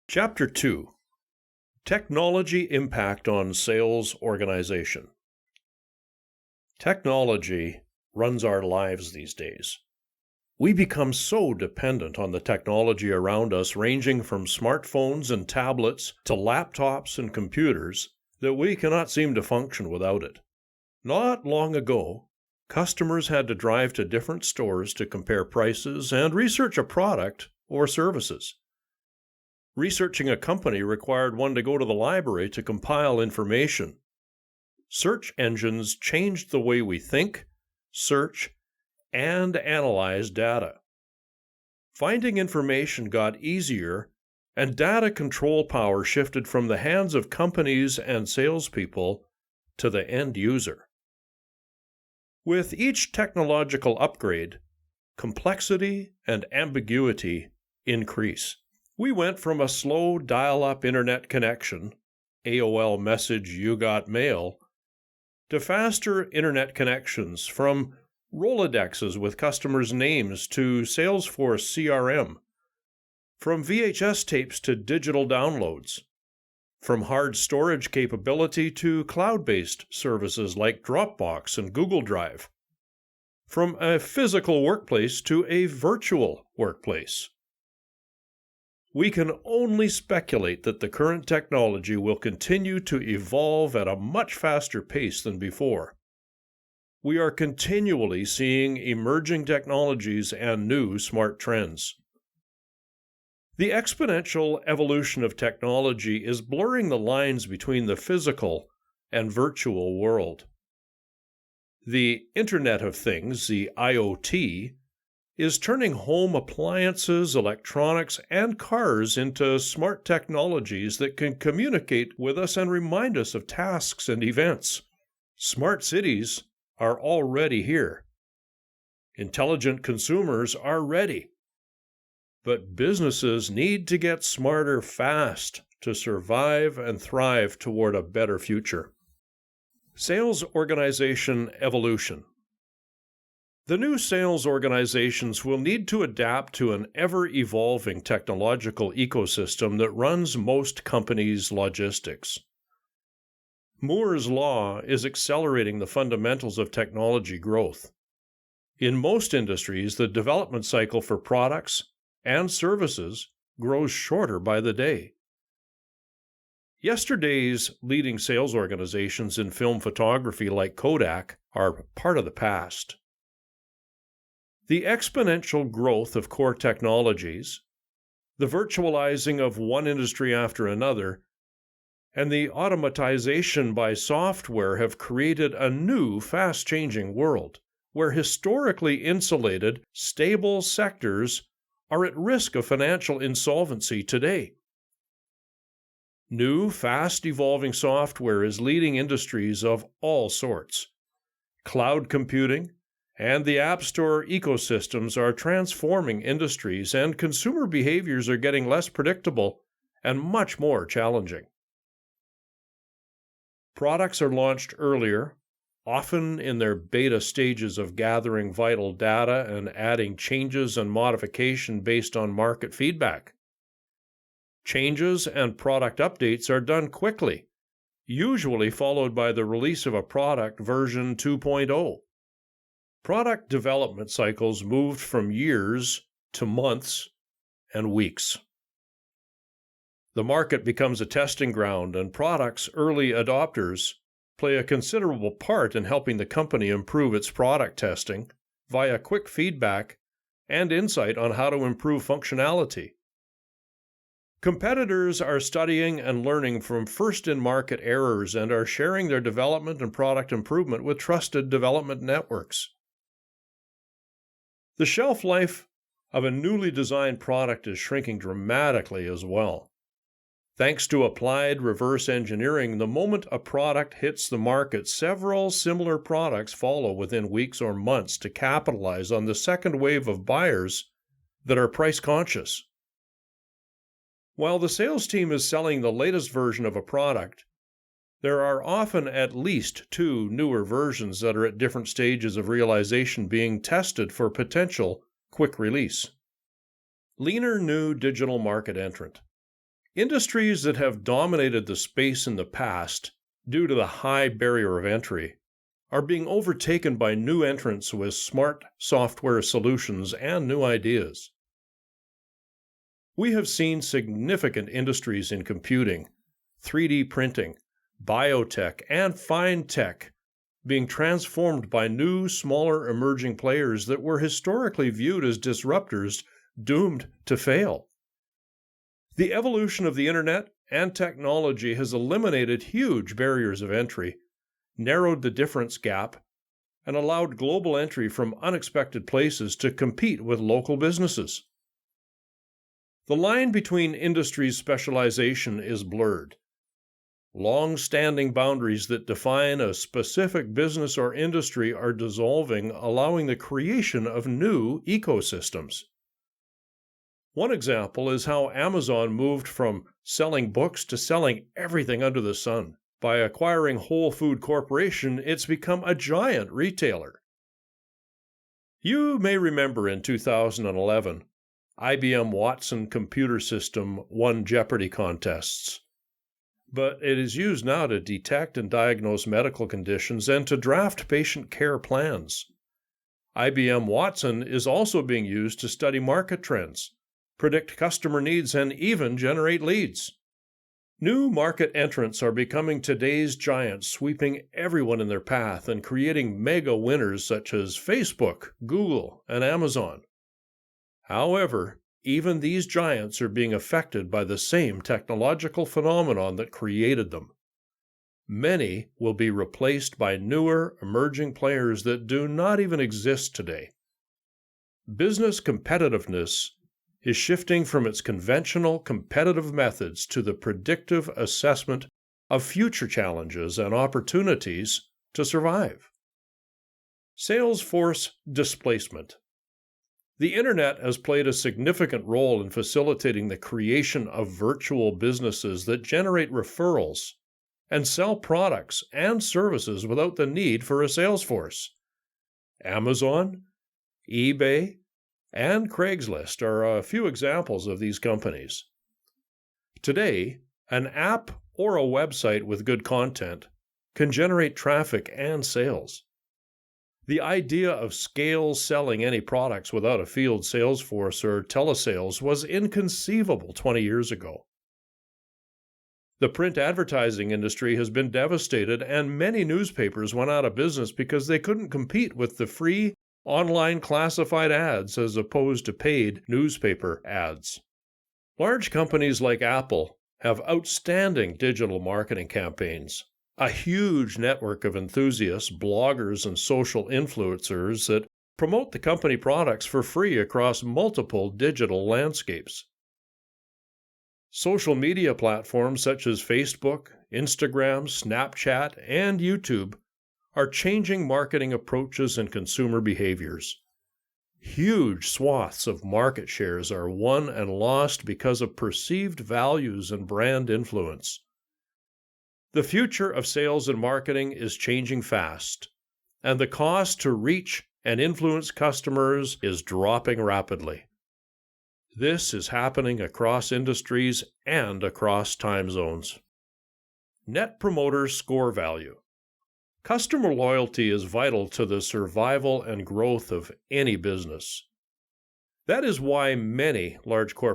Chapter 2: Technology Impact on Sales Organization. Technology runs our lives these days. We become so dependent on the technology around us, ranging from smartphones and tablets to laptops and computers, that we cannot seem to function without it. Not long ago, customers had to drive to different stores to compare prices and research a product or services. Researching a company required one to go to the library to compile information. Search engines changed the way we think, search, and analyze data. Finding information got easier, and data control power shifted from the hands of companies and salespeople to the end user. With each technological upgrade, complexity and ambiguity increase. We went from a slow dial-up internet connection, AOL message you got mail, to faster internet connections, from Rolodexes with customers' names to Salesforce CRM, from VHS tapes to digital downloads, from hard storage capability to cloud-based services like Dropbox and Google Drive, from a physical workplace to a virtual workplace. We can only speculate that the current technology will continue to evolve at a much faster pace than before. We are continually seeing emerging technologies and new smart trends. The exponential evolution of technology is blurring the lines between the physical and virtual world. The Internet of Things, the IoT, is turning home appliances, electronics, and cars into smart technologies that can communicate with us and remind us of tasks and events. Smart cities are already here. Intelligent consumers are ready. But businesses need to get smarter fast to survive and thrive toward a better future. Sales organization evolution. The new sales organizations will need to adapt to an ever-evolving technological ecosystem that runs most companies' logistics. Moore's Law is accelerating the fundamentals of technology growth. In most industries, the development cycle for products and services grows shorter by the day. Yesterday's leading sales organizations in film photography like Kodak are part of the past. The exponential growth of core technologies, the virtualizing of one industry after another, and the automatization by software have created a new, fast-changing world, where historically insulated, stable sectors are at risk of financial insolvency today. New, fast-evolving software is leading industries of all sorts. Cloud computing and the App Store ecosystems are transforming industries, and consumer behaviors are getting less predictable and much more challenging. Products are launched earlier, often in their beta stages of gathering vital data and adding changes and modification based on market feedback. Changes and product updates are done quickly, usually followed by the release of a product version 2.0. Product development cycles moved from years to months and weeks. The market becomes a testing ground, and products' early adopters play a considerable part in helping the company improve its product testing via quick feedback and insight on how to improve functionality. Competitors are studying and learning from first-in-market errors and are sharing their development and product improvement with trusted development networks. The shelf life of a newly designed product is shrinking dramatically as well. Thanks to applied reverse engineering, the moment a product hits the market, several similar products follow within weeks or months to capitalize on the second wave of buyers that are price conscious. While the sales team is selling the latest version of a product, there are often at least two newer versions that are at different stages of realization being tested for potential quick release. Leaner new digital market entrant. Industries that have dominated the space in the past, due to the high barrier of entry, are being overtaken by new entrants with smart software solutions and new ideas. We have seen significant industries in computing, 3D printing, biotech, and fine tech being transformed by new, smaller emerging players that were historically viewed as disruptors doomed to fail. The evolution of the internet and technology has eliminated huge barriers of entry, narrowed the difference gap, and allowed global entry from unexpected places to compete with local businesses. The line between industries' specialization is blurred. Long-standing boundaries that define a specific business or industry are dissolving, allowing the creation of new ecosystems. One example is how Amazon moved from selling books to selling everything under the sun. By acquiring Whole Food Corporation, it's become a giant retailer. You may remember in 2011, IBM Watson computer system won Jeopardy contests. But it is used now to detect and diagnose medical conditions and to draft patient care plans. IBM Watson is also being used to study market trends, predict customer needs, and even generate leads. New market entrants are becoming today's giants, sweeping everyone in their path and creating mega winners such as Facebook, Google, and Amazon. However, even these giants are being affected by the same technological phenomenon that created them. Many will be replaced by newer, emerging players that do not even exist today. Business competitiveness is shifting from its conventional competitive methods to the predictive assessment of future challenges and opportunities to survive. Sales force displacement. The internet has played a significant role in facilitating the creation of virtual businesses that generate referrals and sell products and services without the need for a sales force. Amazon, eBay, and Craigslist are a few examples of these companies. Today, an app or a website with good content can generate traffic and sales. The idea of scale selling any products without a field sales force or telesales was inconceivable 20 years ago. The print advertising industry has been devastated, and many newspapers went out of business because they couldn't compete with the free online classified ads as opposed to paid newspaper ads. Large companies like Apple have outstanding digital marketing campaigns, a huge network of enthusiasts, bloggers, and social influencers that promote the company products for free across multiple digital landscapes. Social media platforms such as Facebook, Instagram, Snapchat, and YouTube are changing marketing approaches and consumer behaviors. Huge swaths of market shares are won and lost because of perceived values and brand influence. The future of sales and marketing is changing fast, and the cost to reach and influence customers is dropping rapidly. This is happening across industries and across time zones. Net Promoter Score value. Customer loyalty is vital to the survival and growth of any business. That is why many large corporations